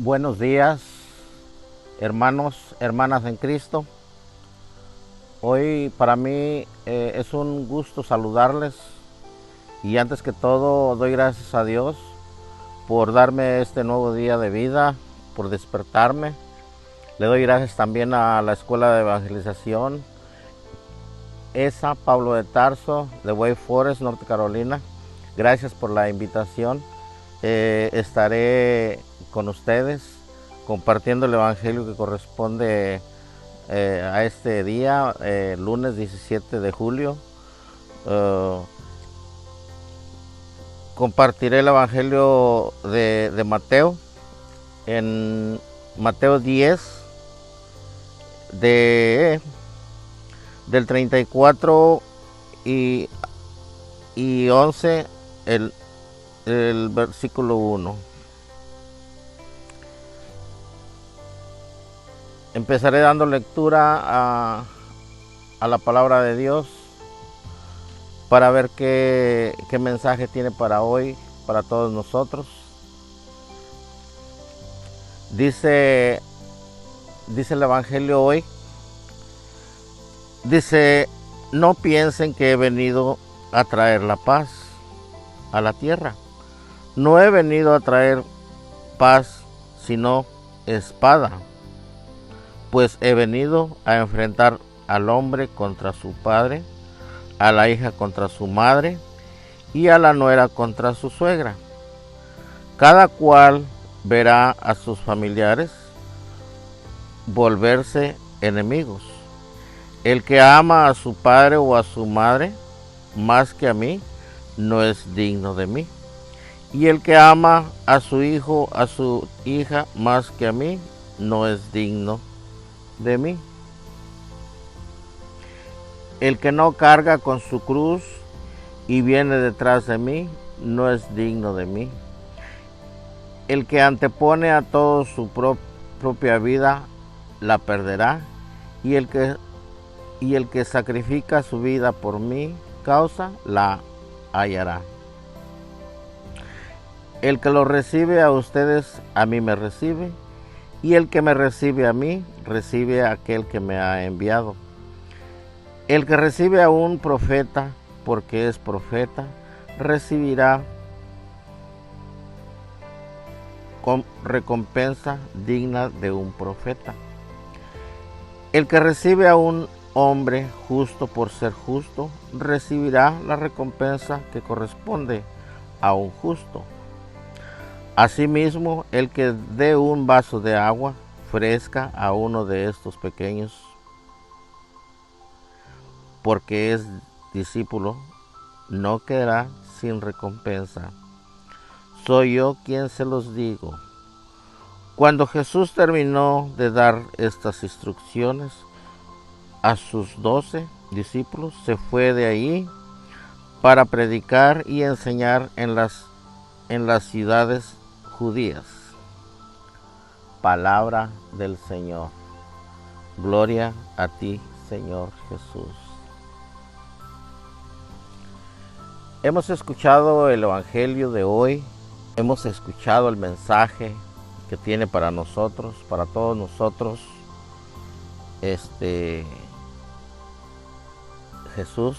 Buenos días, hermanos, hermanas en Cristo. Hoy para mí es un gusto saludarles y antes que todo doy gracias a Dios por darme este nuevo día de vida, por despertarme. Le doy gracias también a la Escuela de Evangelización, ESA Pablo de Tarso, de Wake Forest, Norte Carolina. Gracias por la invitación. Estaré con ustedes compartiendo el Evangelio que corresponde a este día, lunes 17 de julio. Compartiré el Evangelio de Mateo, en Mateo 10, del 34 y 11, el versículo 1. Empezaré dando lectura a la palabra de Dios para ver qué mensaje tiene para hoy, para todos nosotros. Dice el Evangelio hoy, dice: no piensen que he venido a traer la paz a la tierra. No he venido a traer paz, sino espada. Pues he venido a enfrentar al hombre contra su padre, a la hija contra su madre y a la nuera contra su suegra. Cada cual verá a sus familiares volverse enemigos. El que ama a su padre o a su madre más que a mí, no es digno de mí. Y el que ama a su hijo, a su hija más que a mí, no es digno de mí. El que no carga con su cruz y viene detrás de mí, no es digno de mí. El que antepone a todo su propia vida, la perderá, y el que sacrifica su vida por mi causa, la hallará. El que lo recibe a ustedes, a mí me recibe, y el que me recibe a mí, recibe a aquel que me ha enviado. El que recibe a un profeta, porque es profeta, recibirá con recompensa digna de un profeta. El que recibe a un hombre justo por ser justo, recibirá la recompensa que corresponde a un justo. Asimismo, el que dé un vaso de agua fresca a uno de estos pequeños, porque es discípulo, no quedará sin recompensa. Soy yo quien se los digo. Cuando Jesús terminó de dar estas instrucciones a sus 12 discípulos, se fue de ahí para predicar y enseñar en las ciudades judías. Palabra del Señor. Gloria a ti, Señor Jesús. Hemos escuchado el Evangelio de hoy, hemos escuchado el mensaje que tiene para nosotros, para todos nosotros, Jesús,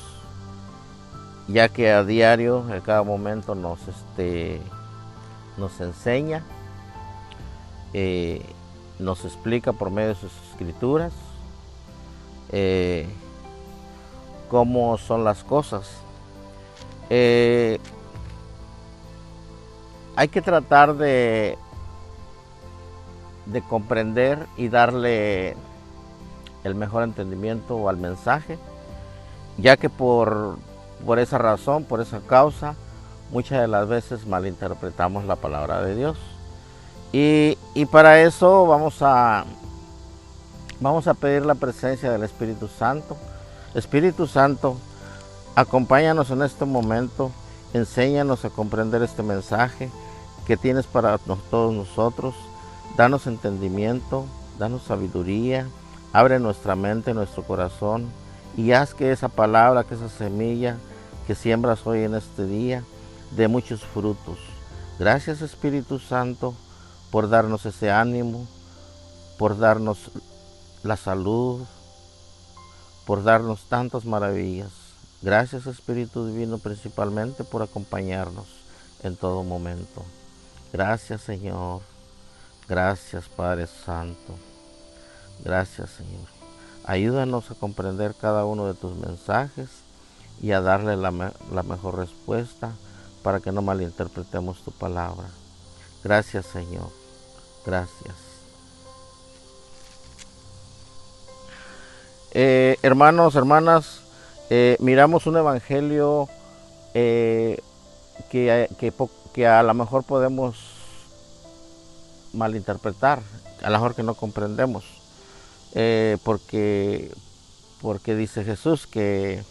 ya que a diario, a cada momento nos enseña, nos explica por medio de sus escrituras cómo son las cosas. Hay que tratar de comprender y darle el mejor entendimiento al mensaje, ya que por esa razón, por esa causa, muchas de las veces malinterpretamos la palabra de Dios. Y para eso vamos a pedir la presencia del Espíritu Santo. Espíritu Santo, acompáñanos en este momento, enséñanos a comprender este mensaje que tienes para todos nosotros. Danos entendimiento, danos sabiduría, abre nuestra mente, nuestro corazón y haz que esa palabra, que esa semilla que siembras hoy en este día, dé muchos frutos. Gracias, Espíritu Santo, por darnos ese ánimo, por darnos la salud, por darnos tantas maravillas. Gracias, Espíritu Divino, principalmente por acompañarnos en todo momento. Gracias, Señor. Gracias, Padre Santo. Gracias, Señor. Ayúdanos a comprender cada uno de tus mensajes y a darle la mejor respuesta para que no malinterpretemos tu palabra. Gracias, Señor. Gracias. Hermanos, hermanas, miramos un evangelio que a lo mejor podemos malinterpretar, a lo mejor que no comprendemos, porque dice Jesús que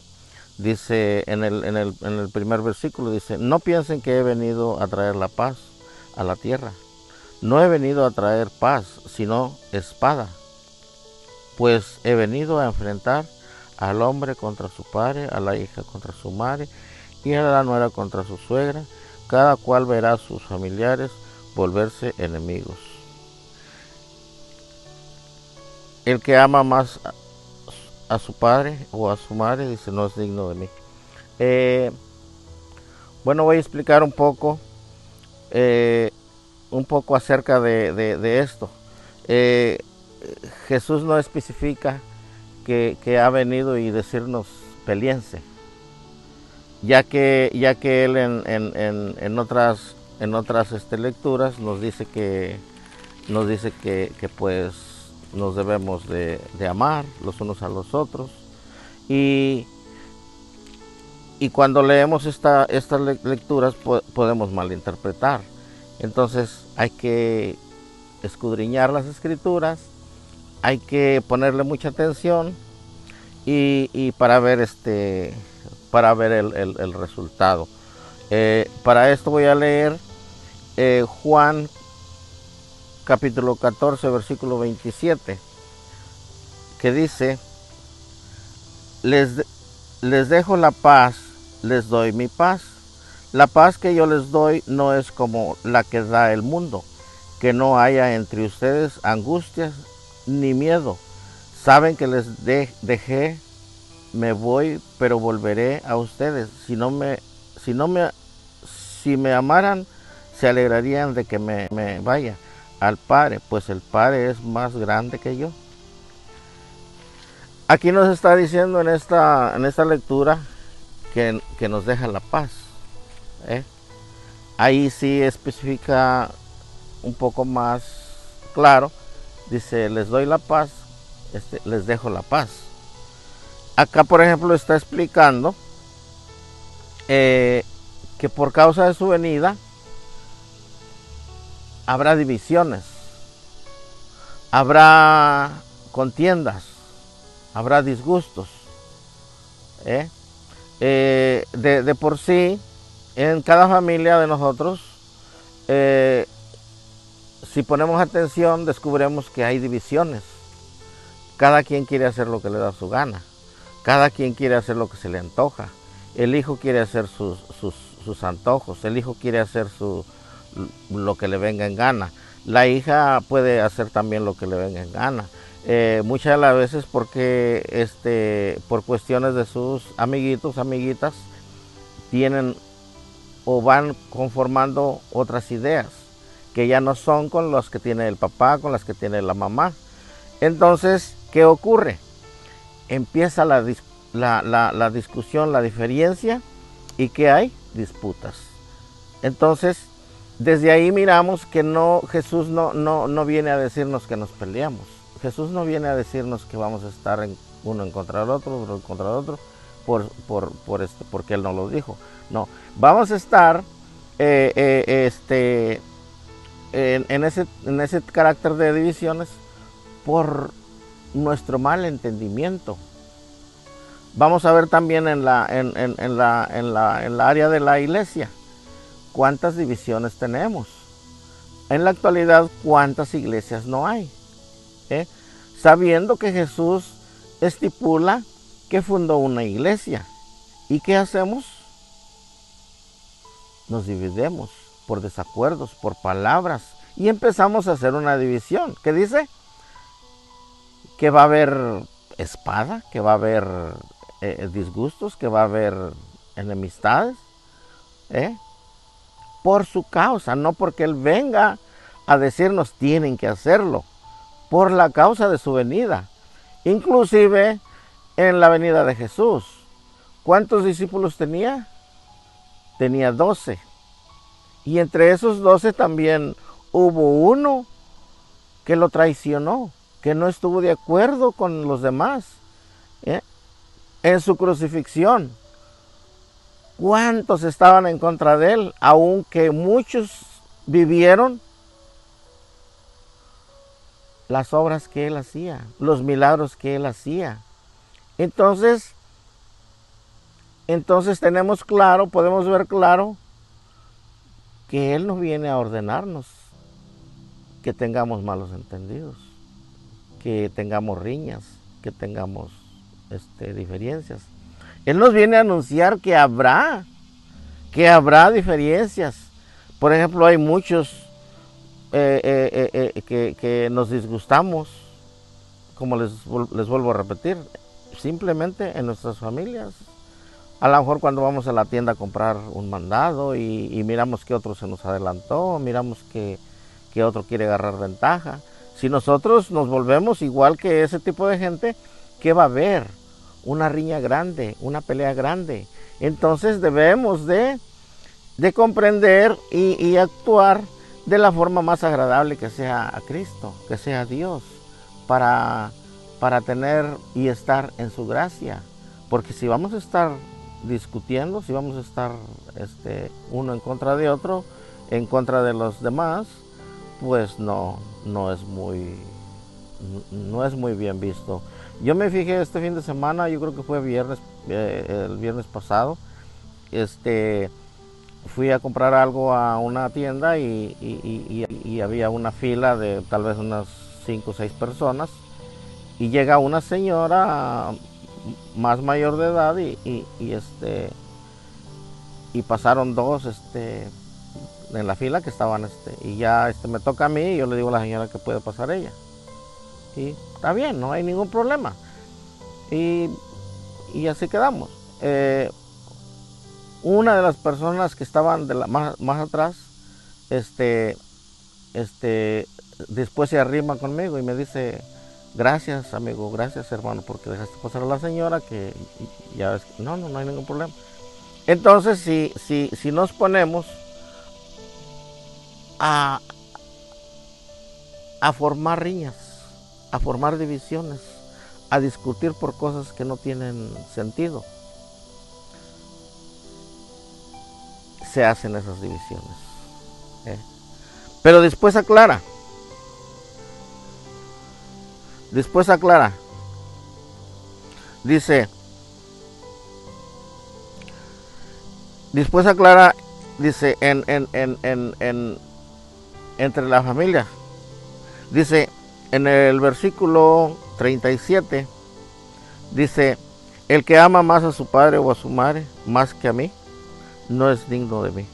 dice en el primer versículo, dice: no piensen que he venido a traer la paz a la tierra. No he venido a traer paz, sino espada. Pues he venido a enfrentar al hombre contra su padre, a la hija contra su madre, y a la nuera contra su suegra. Cada cual verá a sus familiares volverse enemigos. El que ama más a su padre o a su madre, dice, no es digno de mí. Bueno, voy a explicar un poco acerca de esto. Jesús no especifica que ha venido y decirnos peleense, ya que él en otras lecturas nos dice que pues nos debemos de amar los unos a los otros, y cuando leemos estas lecturas podemos malinterpretar. Entonces hay que escudriñar las escrituras, hay que ponerle mucha atención y para ver el resultado. Para esto voy a leer Juan capítulo 14, versículo 27, que dice: les dejo la paz, les doy mi paz. La paz que yo les doy no es como la que da el mundo. Que no haya entre ustedes angustias ni miedo. Saben que les dejé, me voy, pero volveré a ustedes. Si me amaran, se alegrarían de que me vaya al Padre, pues el Padre es más grande que yo. Aquí nos está diciendo en esta lectura que nos deja la paz. Ahí sí especifica un poco más claro. Dice: les doy la paz, les dejo la paz. Acá, por ejemplo, está explicando que por causa de su venida habrá divisiones, habrá contiendas, habrá disgustos. De por sí, en cada familia de nosotros, si ponemos atención, descubriremos que hay divisiones. Cada quien quiere hacer lo que le da su gana. Cada quien quiere hacer lo que se le antoja. El hijo quiere hacer sus antojos. El hijo quiere hacer lo que le venga en gana. La hija puede hacer también lo que le venga en gana. Muchas de las veces porque por cuestiones de sus amiguitos, amiguitas, tienen o van conformando otras ideas que ya no son con las que tiene el papá, con las que tiene la mamá. Entonces, ¿qué ocurre? Empieza la discusión, la diferencia, y ¿qué hay? Disputas. Entonces, desde ahí miramos que Jesús no viene a decirnos que nos peleamos. Jesús no viene a decirnos que vamos a estar uno en contra del otro, otro en contra del otro, porque Él no lo dijo. No, vamos a estar en ese carácter de divisiones por nuestro mal entendimiento. Vamos a ver también en la área de la iglesia cuántas divisiones tenemos. En la actualidad, cuántas iglesias no hay. Sabiendo que Jesús estipula que fundó una iglesia. ¿Y qué hacemos? Nos dividimos por desacuerdos, por palabras Y empezamos a hacer una división. ¿Qué dice? Que va a haber espada, que va a haber disgustos, que va a haber enemistades, ¿eh? Por su causa, no porque Él venga a decirnos tienen que hacerlo, por la causa de su venida. Inclusive en la venida de Jesús, ¿cuántos discípulos tenía? Tenía 12. Y entre esos 12 también hubo uno que lo traicionó, que no estuvo de acuerdo con los demás, ¿eh? En su crucifixión. ¿Cuántos estaban en contra de él? Aunque muchos vivieron las obras que él hacía, los milagros que él hacía. Entonces tenemos claro, podemos ver claro que él no viene a ordenarnos que tengamos malos entendidos, que tengamos riñas, que tengamos diferencias. Él nos viene a anunciar que habrá diferencias. Por ejemplo, hay muchos que nos disgustamos, como les vuelvo a repetir, simplemente en nuestras familias. A lo mejor cuando vamos a la tienda a comprar un mandado y miramos que otro se nos adelantó, miramos que otro quiere agarrar ventaja. Si nosotros nos volvemos igual que ese tipo de gente, ¿qué va a haber? Una riña grande, una pelea grande. Entonces debemos de comprender y actuar de la forma más agradable que sea a Cristo, que sea a Dios, para tener y estar en su gracia. Porque si vamos a estar discutiendo, si vamos a estar uno en contra de otro, en contra de los demás, pues no es muy bien visto. Yo me fijé este fin de semana, yo creo que fue el viernes pasado, fui a comprar algo a una tienda y había una fila de tal vez unas 5 o 6 personas, y llega una señora más mayor de edad y pasaron dos en la fila que estaban y ya me toca a mí, y yo le digo a la señora que puede pasar ella, y está bien, no hay ningún problema, y así quedamos. Una de las personas que estaban más atrás, después se arrima conmigo y me dice: gracias amigo, gracias hermano, porque dejaste pasar a la señora, que ya ves, no hay ningún problema. Entonces si nos ponemos a formar riñas, a formar divisiones, a discutir por cosas que no tienen sentido, se hacen esas divisiones, pero después aclara, dice entre la familia, dice en el versículo 37, dice: el que ama más a su padre o a su madre más que a mí, no es digno de mí.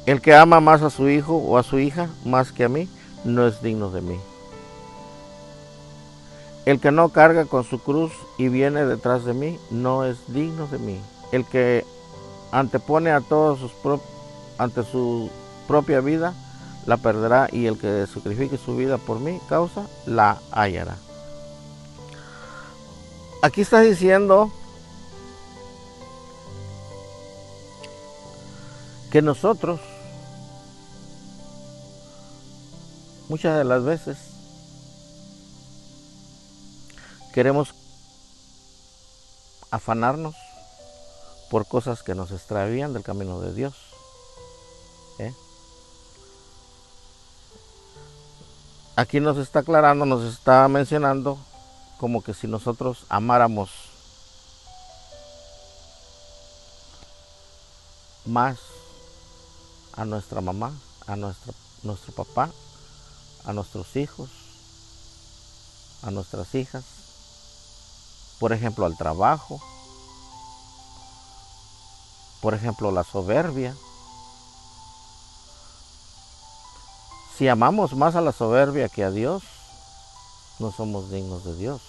El que ama más a su hijo o a su hija más que a mí, no es digno de mí. El que no carga con su cruz y viene detrás de mí, no es digno de mí. El que antepone a todos ante su propia vida, la perderá, y el que sacrifique su vida por mi causa, la hallará. Aquí está diciendo que nosotros muchas de las veces queremos afanarnos por cosas que nos extravían del camino de Dios. Aquí nos está aclarando, nos está mencionando como que si nosotros amáramos más a nuestra mamá, a nuestro papá, a nuestros hijos, a nuestras hijas, por ejemplo al trabajo, por ejemplo la soberbia, Si amamos más a la soberbia que a Dios, no somos dignos de Dios.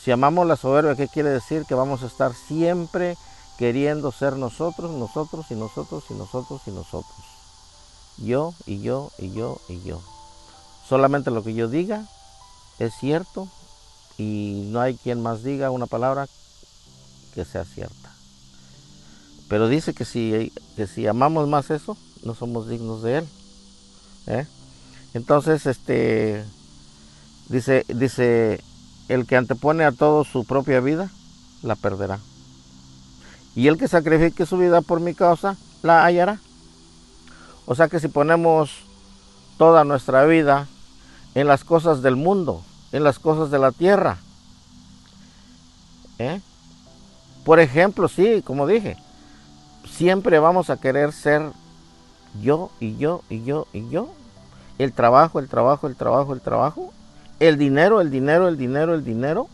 Si amamos la soberbia, ¿qué quiere decir? Que vamos a estar siempre queriendo ser nosotros, nosotros y nosotros y nosotros y nosotros. Yo y yo y yo y yo. Solamente lo que yo diga es cierto y no hay quien más diga una palabra que sea cierta. Pero dice que si amamos más eso, no somos dignos de Él. Entonces, dice, el que antepone a todo su propia vida, la perderá. Y el que sacrifique su vida por mi causa, la hallará. O sea que si ponemos toda nuestra vida en las cosas del mundo, en las cosas de la tierra, por ejemplo, sí, como dije, siempre vamos a querer ser yo y yo y yo y yo. El trabajo, el trabajo, el trabajo, el trabajo. El dinero, el dinero, el dinero, el dinero.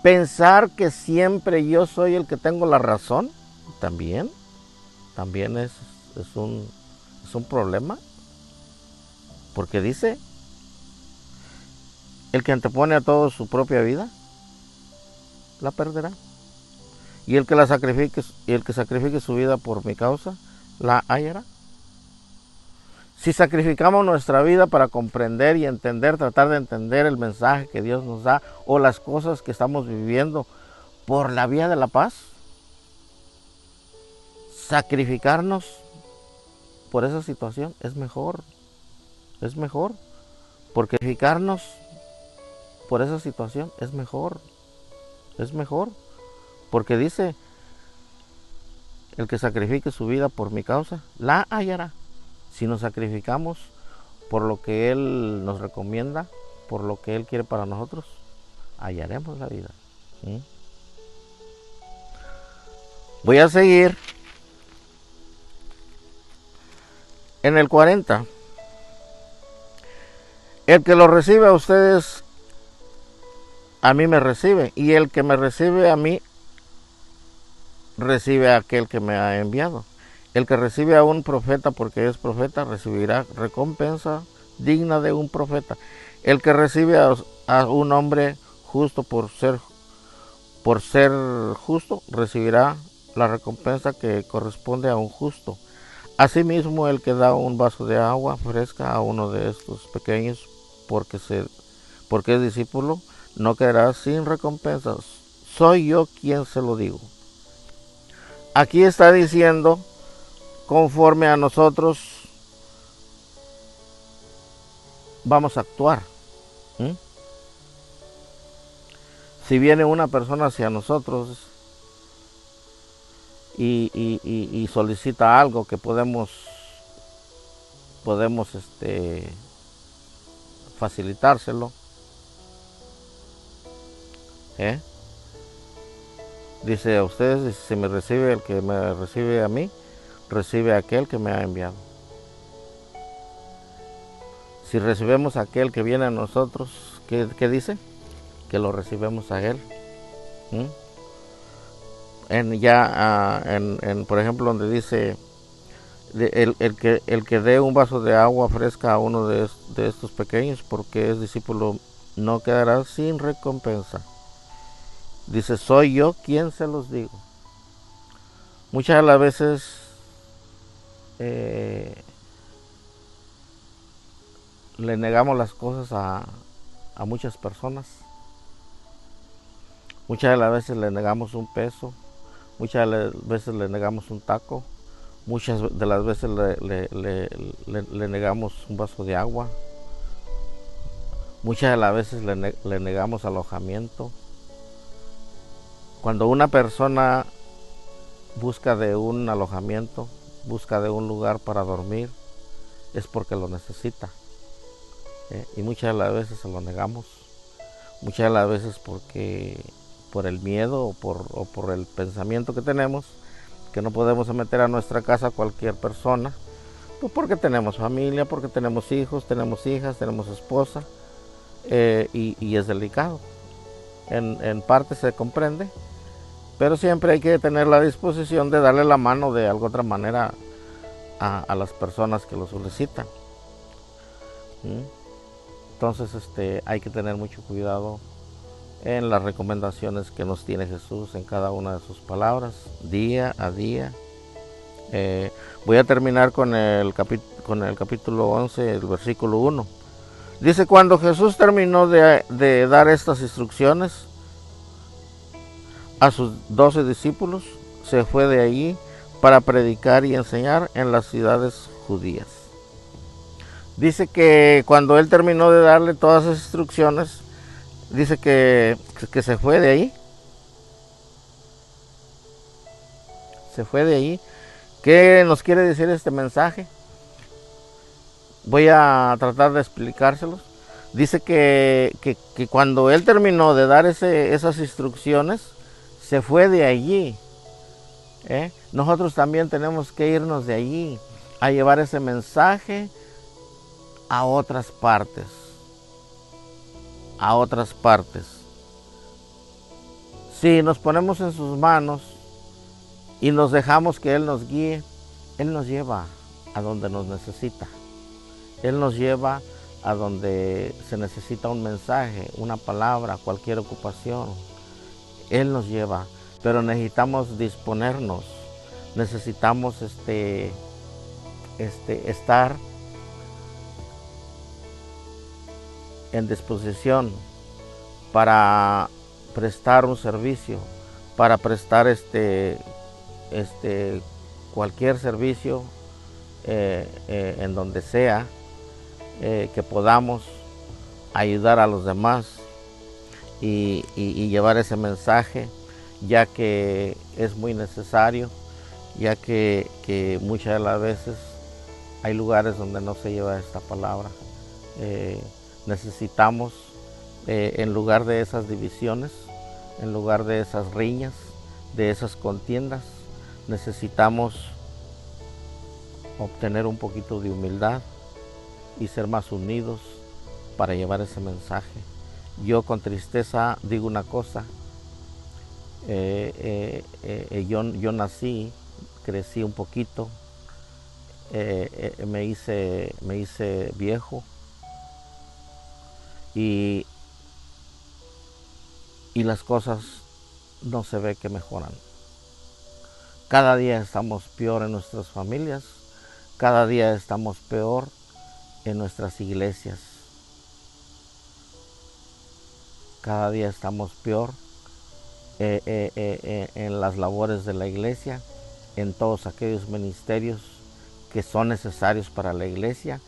Pensar que siempre yo soy el que tengo la razón, también es un problema. Porque dice, el que antepone a todo su propia vida, la perderá. Y el que sacrifique su vida por mi causa, la hallará. Si sacrificamos nuestra vida para comprender y entender, tratar de entender el mensaje que Dios nos da o las cosas que estamos viviendo por la vía de la paz, sacrificarnos por esa situación es mejor, porque sacrificarnos por esa situación es mejor, porque dice, el que sacrifique su vida por mi causa, la hallará. Si nos sacrificamos por lo que Él nos recomienda, por lo que Él quiere para nosotros, hallaremos la vida. Voy a seguir en el 40. El que lo recibe a ustedes, a mí me recibe. Y el que me recibe a mí, recibe a aquel que me ha enviado. El que recibe a un profeta porque es profeta, recibirá recompensa digna de un profeta. El que recibe a un hombre justo por ser justo, recibirá la recompensa que corresponde a un justo. Asimismo, el que da un vaso de agua fresca a uno de estos pequeños porque es discípulo, no quedará sin recompensas. Soy yo quien se lo digo. Aquí está diciendo, conforme a nosotros vamos a actuar. Si viene una persona hacia nosotros y solicita algo que podemos facilitárselo, dice a ustedes, si me recibe el que me recibe a mí, recibe a aquel que me ha enviado. Si recibimos a aquel que viene a nosotros, ¿qué dice? Que lo recibimos a él. Por ejemplo, donde dice el que dé un vaso de agua fresca a uno de estos pequeños porque es discípulo, no quedará sin recompensa. Dice, soy yo quien se los digo. Muchas de las veces le negamos las cosas a muchas personas. Muchas de las veces le negamos un peso, muchas de las veces le negamos un taco, muchas de las veces le negamos un vaso de agua, muchas de las veces le negamos alojamiento. Cuando una persona busca de un alojamiento, busca de un lugar para dormir, es porque lo necesita. Y muchas de las veces se lo negamos. Muchas de las veces por el miedo o por el pensamiento que tenemos, que no podemos meter a nuestra casa a cualquier persona, pues porque tenemos familia, porque tenemos hijos, tenemos hijas, tenemos esposa, y es delicado. En parte se comprende, pero siempre hay que tener la disposición de darle la mano de alguna otra manera a las personas que lo solicitan. ¿Mm? Entonces hay que tener mucho cuidado en las recomendaciones que nos tiene Jesús en cada una de sus palabras, día a día. Voy a terminar con el capítulo 11, el versículo 1. Dice, cuando Jesús terminó de dar estas instrucciones a sus 12 discípulos, se fue de allí para predicar y enseñar en las ciudades judías. Dice que cuando él terminó de darle todas esas instrucciones, dice que se fue de ahí. Se fue de ahí. ¿Qué nos quiere decir este mensaje? Voy a tratar de explicárselos. Dice que cuando él terminó de dar esas instrucciones, se fue de allí. Nosotros también tenemos que irnos de allí a llevar ese mensaje a otras partes. A otras partes. Si nos ponemos en sus manos y nos dejamos que Él nos guíe, Él nos lleva a donde nos necesita. Él nos lleva a donde se necesita un mensaje, una palabra, cualquier ocupación. Él nos lleva, pero necesitamos disponernos, necesitamos estar en disposición para prestar un servicio, para prestar cualquier servicio en donde sea, que podamos ayudar a los demás y llevar ese mensaje, ya que es muy necesario, ya que muchas de las veces hay lugares donde no se lleva esta palabra. Necesitamos, en lugar de esas divisiones, en lugar de esas riñas, de esas contiendas, necesitamos obtener un poquito de humildad y ser más unidos para llevar ese mensaje. Yo con tristeza digo una cosa, yo nací, crecí un poquito, me hice viejo y las cosas no se ve que mejoran. Cada día estamos peor en nuestras familias, cada día estamos peor en nuestras iglesias. Cada día estamos peor en las labores de la iglesia, en todos aquellos ministerios que son necesarios para la iglesia,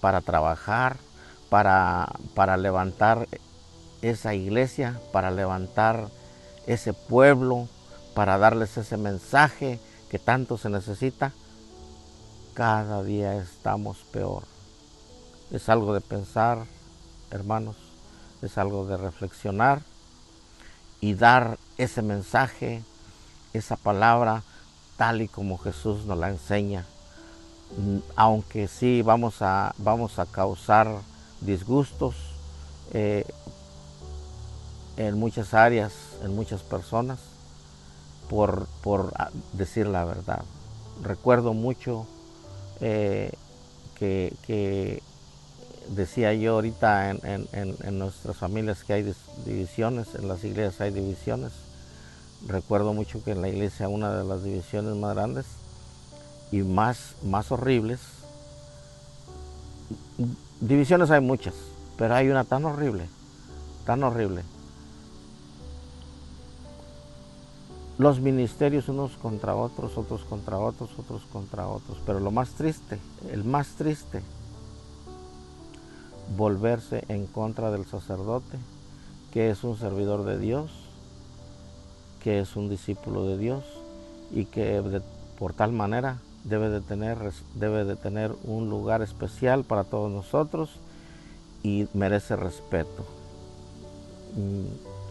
para trabajar, para levantar esa iglesia, para levantar ese pueblo, para darles ese mensaje que tanto se necesita. Cada día estamos peor. Es algo de pensar, hermanos, es algo de reflexionar y dar ese mensaje, esa palabra, tal y como Jesús nos la enseña. Aunque sí vamos a causar disgustos en muchas áreas, en muchas personas, por decir la verdad. Recuerdo mucho que decía yo ahorita en nuestras familias que hay divisiones, en las iglesias hay divisiones. Recuerdo mucho que en la iglesia una de las divisiones más grandes y más horribles, divisiones hay muchas, pero hay una tan horrible, los ministerios unos contra otros, otros contra otros, otros contra otros, pero lo más triste, el más triste, volverse en contra del sacerdote, que es un servidor de Dios, que es un discípulo de Dios y que por tal manera debe de tener un lugar especial para todos nosotros y merece respeto.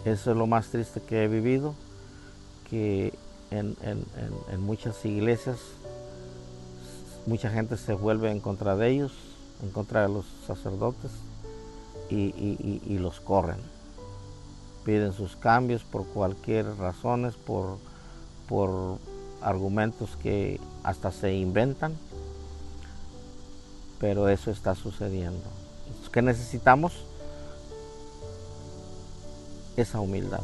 Eso es lo más triste que he vivido, que en muchas iglesias mucha gente se vuelve en contra de ellos, en contra de los sacerdotes y los corren. Piden sus cambios por cualquier razones, por argumentos que hasta se inventan pero eso está sucediendo. ¿Qué necesitamos? Esa humildad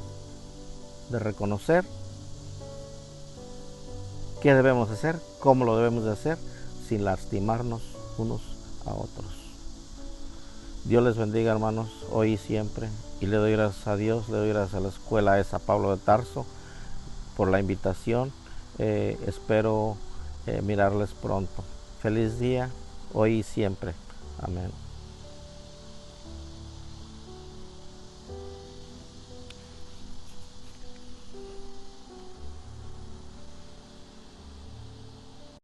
de reconocer qué debemos hacer, cómo lo debemos de hacer, sin lastimarnos unos a otros. Dios les bendiga, hermanos, hoy y siempre. Y le doy gracias a Dios, le doy gracias a la escuela esa Pablo de Tarso por la invitación. Espero mirarles pronto. Feliz día, hoy y siempre. Amén.